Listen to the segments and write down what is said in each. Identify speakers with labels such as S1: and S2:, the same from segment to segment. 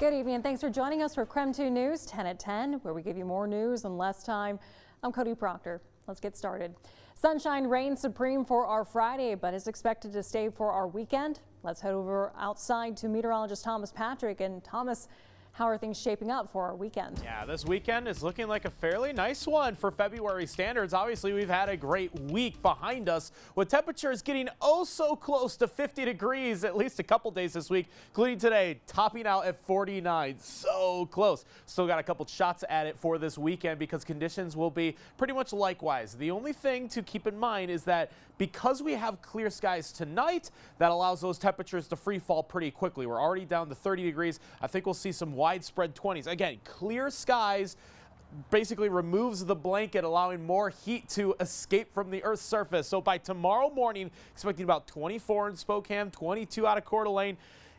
S1: Good evening and thanks for joining us for KREM 2 News 10 at 10, where we give you more news in less time. I'm Cody Proctor. Let's get started. Sunshine reigns supreme for our Friday, but is expected to stay for our weekend. Let's head over outside to meteorologist Thomas Patrick. And Thomas, how are things shaping up for our weekend?
S2: Yeah, this weekend is looking like a fairly nice one for February standards. Obviously, we've had a great week behind us with temperatures getting oh so close to 50 degrees at least a couple days this week, including today, topping out at 49. So close. Still got a couple shots at it for this weekend because conditions will be pretty much likewise. The only thing to keep in mind is that because we have clear skies tonight, that allows those temperatures to free fall pretty quickly. We're already down to 30 degrees. I think we'll see some widespread 20s. Again, clear skies basically removes the blanket, allowing more heat to escape from the Earth's surface. So by tomorrow morning, expecting about 24 in Spokane, 22 out of Coeur d'Alene,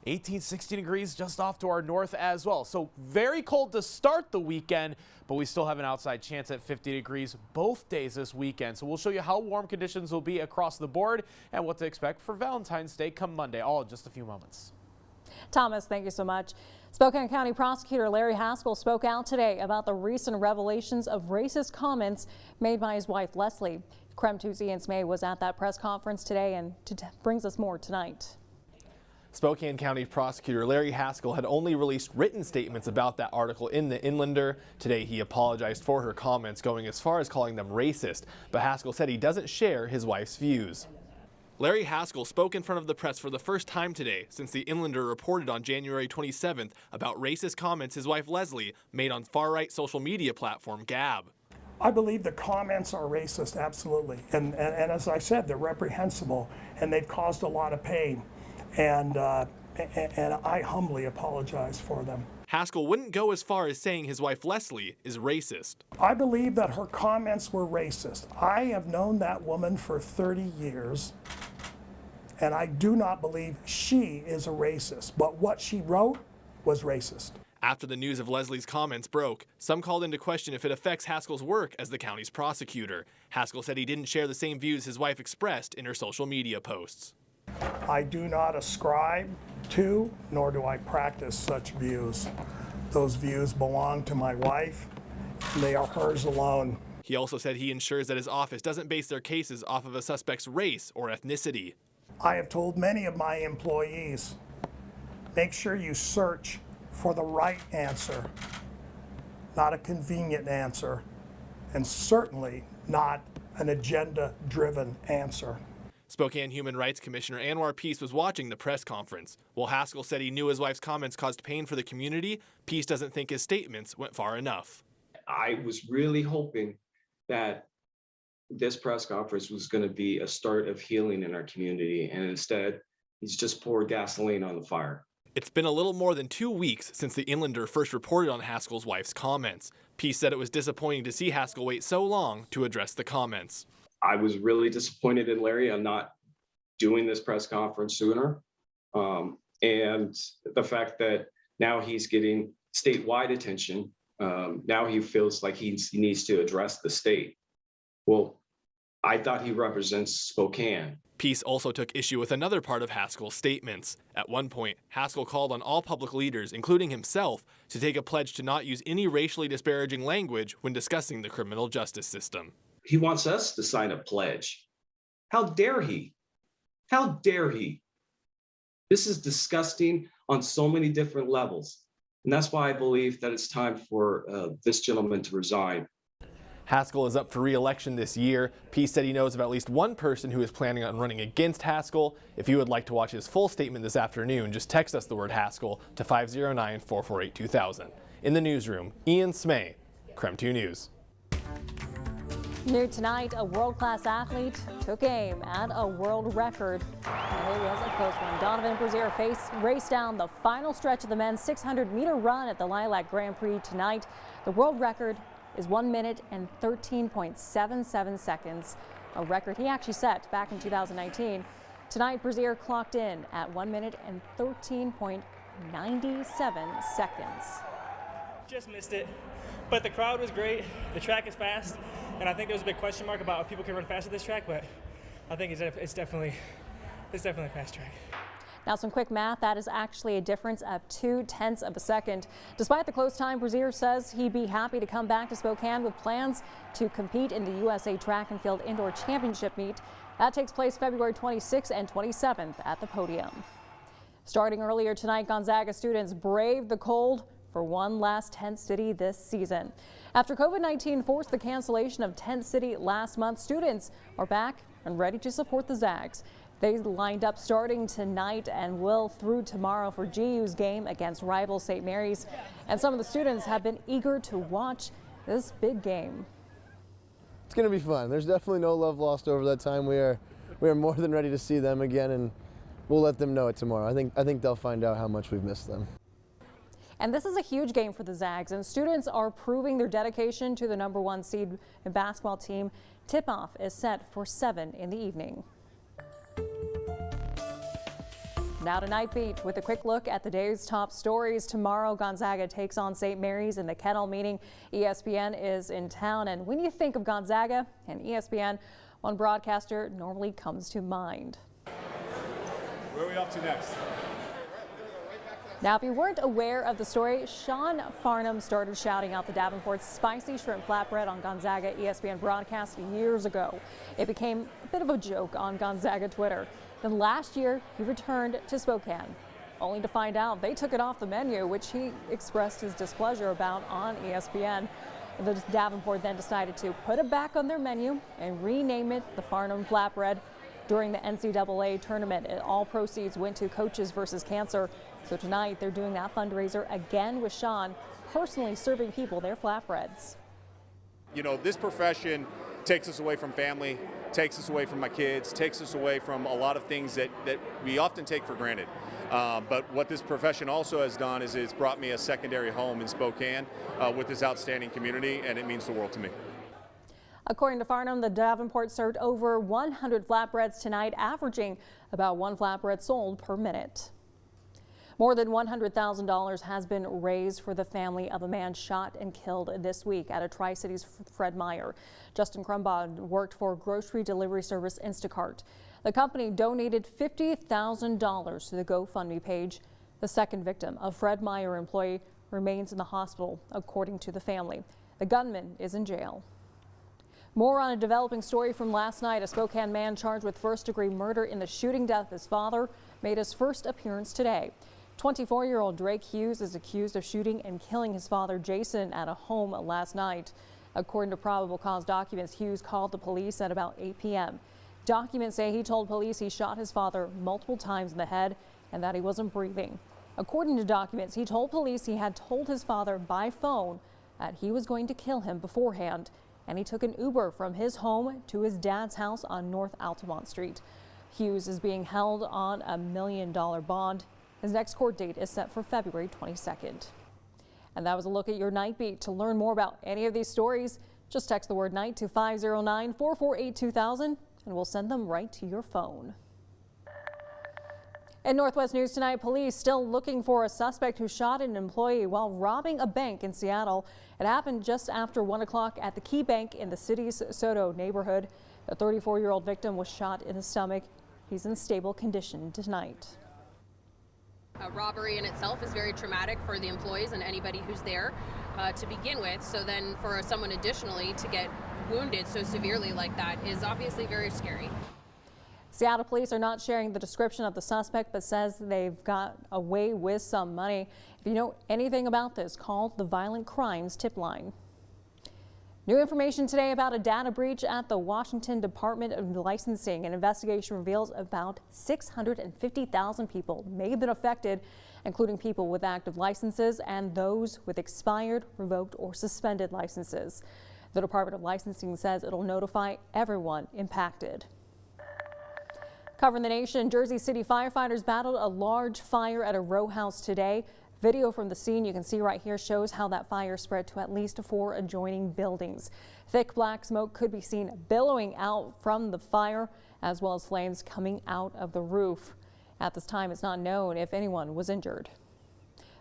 S2: 18, 16 degrees just off to our north as well. So very cold to start the weekend, but we still have an outside chance at 50 degrees both days this weekend. So we'll show you how warm conditions will be across the board and what to expect for Valentine's Day come Monday, all in just a few moments.
S1: Thomas, thank you so much. Spokane County Prosecutor Larry Haskell spoke out today about the recent revelations of racist comments made by his wife, Leslie. KREM 2's Ian Smay was at that press conference today and brings us more tonight.
S3: Spokane County Prosecutor Larry Haskell had only released written statements about that article in the Inlander. Today he apologized for her comments, going as far as calling them racist, but Haskell said he doesn't share his wife's views. Larry Haskell spoke in front of the press for the first time today since the Inlander reported on January 27th about racist comments his wife Leslie made on far-right social media platform Gab.
S4: I believe the comments are racist, absolutely, and as I said, they're reprehensible and they've caused a lot of pain. And I humbly apologize for them.
S3: Haskell wouldn't go as far as saying his wife Leslie is racist.
S4: I believe that her comments were racist. I have known that woman for 30 years, and I do not believe she is a racist, but what she wrote was racist.
S3: After the news of Leslie's comments broke, some called into question if it affects Haskell's work as the county's prosecutor. Haskell said he didn't share the same views his wife expressed in her social media posts.
S4: I do not ascribe to, nor do I practice such views. Those views belong to my wife, and they are hers alone.
S3: He also said he ensures that his office doesn't base their cases off of a suspect's race or ethnicity.
S4: I have told many of my employees, make sure you search for the right answer, not a convenient answer, and certainly not an agenda-driven answer.
S3: Spokane Human Rights Commissioner Anwar Peace was watching the press conference. While Haskell said he knew his wife's comments caused pain for the community, Peace doesn't think his statements went far enough.
S5: I was really hoping that this press conference was going to be a start of healing in our community, and instead, he's just poured gasoline on the fire.
S3: It's been a little more than 2 weeks since the Inlander first reported on Haskell's wife's comments. Peace said it was disappointing to see Haskell wait so long to address the comments.
S5: I was really disappointed in Larry on not doing this press conference sooner. And the fact that now he's getting statewide attention, now he feels like he needs to address the state. Well, I thought he represents Spokane.
S3: Peace also took issue with another part of Haskell's statements. At one point, Haskell called on all public leaders, including himself, to take a pledge to not use any racially disparaging language when discussing the criminal justice system.
S5: He wants us to sign a pledge. How dare he? How dare he? This is disgusting on so many different levels. And that's why I believe that it's time for this gentleman to resign.
S3: Haskell is up for re-election this year. Peace said he knows of at least one person who is planning on running against Haskell. If you would like to watch his full statement this afternoon, just text us the word Haskell to 509-448-2000. In the newsroom, Ian Smay, KREM 2 News.
S1: New tonight, a world-class athlete took aim at a world record, and it was a close one. Donovan Brazier raced down the final stretch of the men's 600-meter run at the Lilac Grand Prix tonight. The world record is 1 minute and 13.77 seconds, a record he actually set back in 2019. Tonight, Brazier clocked in at 1 minute and 13.97 seconds.
S6: Just missed it, but the crowd was great. The track is fast, and I think there was a big question mark about if people can run fast at this track, but I think it's definitely a fast track.
S1: Now, some quick math, that is actually a difference of 0.2 of a second. Despite the close time, Brazier says he'd be happy to come back to Spokane with plans to compete in the USA Track and Field Indoor Championship meet. That takes place February 26th and 27th at the podium. Starting earlier tonight, Gonzaga students braved the cold for one last tent city this season. After COVID-19 forced the cancellation of Tent City last month, students are back and ready to support the Zags. They lined up starting tonight and will through tomorrow for GU's game against rival St. Mary's. And some of the students have been eager to watch this big game.
S7: It's going to be fun. There's definitely no love lost over that time. We are more than ready to see them again, and we'll let them know it tomorrow. I think they'll find out how much we've missed them.
S1: And this is a huge game for the Zags, and students are proving their dedication to the #1 seed basketball team. Tip-off is set for 7 in the evening. Now to Night Beat with a quick look at the day's top stories. Tomorrow, Gonzaga takes on St. Mary's in the Kettle meeting. ESPN is in town, and when you think of Gonzaga and ESPN, one broadcaster normally comes to mind.
S8: Where are we off to next?
S1: Now, if you weren't aware of the story, Sean Farnham started shouting out the Davenport's spicy shrimp flatbread on Gonzaga ESPN broadcast years ago. It became a bit of a joke on Gonzaga Twitter. Then last year, he returned to Spokane, only to find out they took it off the menu, which he expressed his displeasure about on ESPN. The Davenport then decided to put it back on their menu and rename it the Farnham Flatbread. During the NCAA tournament, all proceeds went to Coaches versus Cancer. So tonight, they're doing that fundraiser again with Sean, personally serving people their flatbreads.
S8: You know, this profession takes us away from family, takes us away from my kids, takes us away from a lot of things that we often take for granted. But what this profession also has done is it's brought me a secondary home in Spokane with this outstanding community, and it means the world to me.
S1: According to Farnham, the Davenport served over 100 flatbreads tonight, averaging about 1 flatbread sold per minute. More than $100,000 has been raised for the family of a man shot and killed this week at a Tri-Cities Fred Meyer. Justin Crumbaugh worked for grocery delivery service Instacart. The company donated $50,000 to the GoFundMe page. The second victim, a Fred Meyer employee, remains in the hospital, according to the family. The gunman is in jail. More on a developing story from last night. A Spokane man charged with first-degree murder in the shooting death of his father made his first appearance today. 24-year-old Drake Hughes is accused of shooting and killing his father Jason at a home last night. According to probable cause documents, Hughes called the police at about 8 p.m. Documents say he told police he shot his father multiple times in the head and that he wasn't breathing. According to documents, he told police he had told his father by phone that he was going to kill him beforehand, and he took an Uber from his home to his dad's house on North Altamont Street. Hughes is being held on a $1 million bond. His next court date is set for February 22nd. And that was a look at your Night Beat. To learn more about any of these stories, just text the word night to 509-448-2000 and we'll send them right to your phone. In Northwest News tonight, police still looking for a suspect who shot an employee while robbing a bank in Seattle. It happened just after 1 o'clock at the Key Bank in the city's Soto neighborhood. The 34-year-old victim was shot in the stomach. He's in stable condition tonight.
S9: A robbery in itself is very traumatic for the employees and anybody who's there to begin with. So then for someone additionally to get wounded so severely like that is obviously very scary.
S1: Seattle police are not sharing the description of the suspect, but says they've got away with some money. If you know anything about this, call the Violent Crimes Tip Line. New information today about a data breach at the Washington Department of Licensing. An investigation reveals about 650,000 people may have been affected, including people with active licenses and those with expired, revoked, or suspended licenses. The Department of Licensing says it'll notify everyone impacted. Covering the nation, Jersey City firefighters battled a large fire at a row house today. Video from the scene you can see right here shows how that fire spread to at least 4 adjoining buildings. Thick black smoke could be seen billowing out from the fire, as well as flames coming out of the roof. At this time, it's not known if anyone was injured.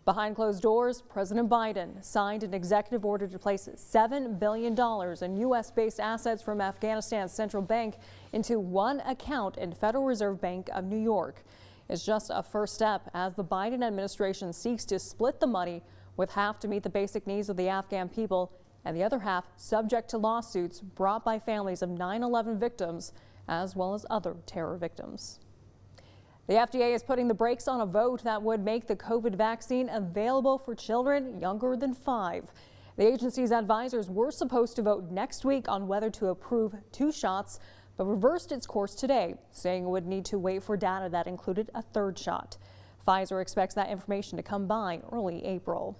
S1: Behind closed doors, President Biden signed an executive order to place $7 billion in U.S.-based assets from Afghanistan's central bank into one account in Federal Reserve Bank of New York. is just a first step as the Biden administration seeks to split the money, with half to meet the basic needs of the Afghan people and the other half subject to lawsuits brought by families of 9/11 victims as well as other terror victims. The FDA is putting the brakes on a vote that would make the COVID vaccine available for children younger than 5. The agency's advisors were supposed to vote next week on whether to approve 2 shots, but reversed its course today, saying it would need to wait for data that included a 3rd shot. Pfizer expects that information to come by early April.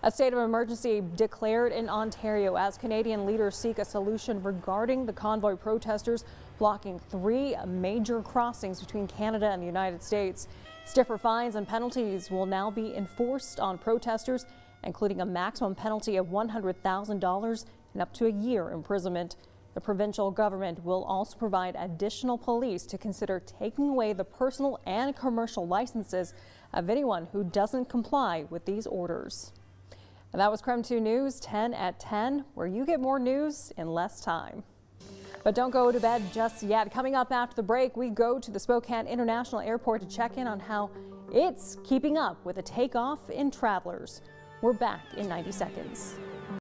S1: A state of emergency declared in Ontario as Canadian leaders seek a solution regarding the convoy protesters blocking 3 major crossings between Canada and the United States. Stiffer fines and penalties will now be enforced on protesters, including a maximum penalty of $100,000 and up to a year imprisonment. The provincial government will also provide additional police to consider taking away the personal and commercial licenses of anyone who doesn't comply with these orders. And that was KREM 2 News 10 at 10, where you get more news in less time. But don't go to bed just yet. Coming up after the break, we go to the Spokane International Airport to check in on how it's keeping up with the takeoff in travelers. We're back in 90 seconds.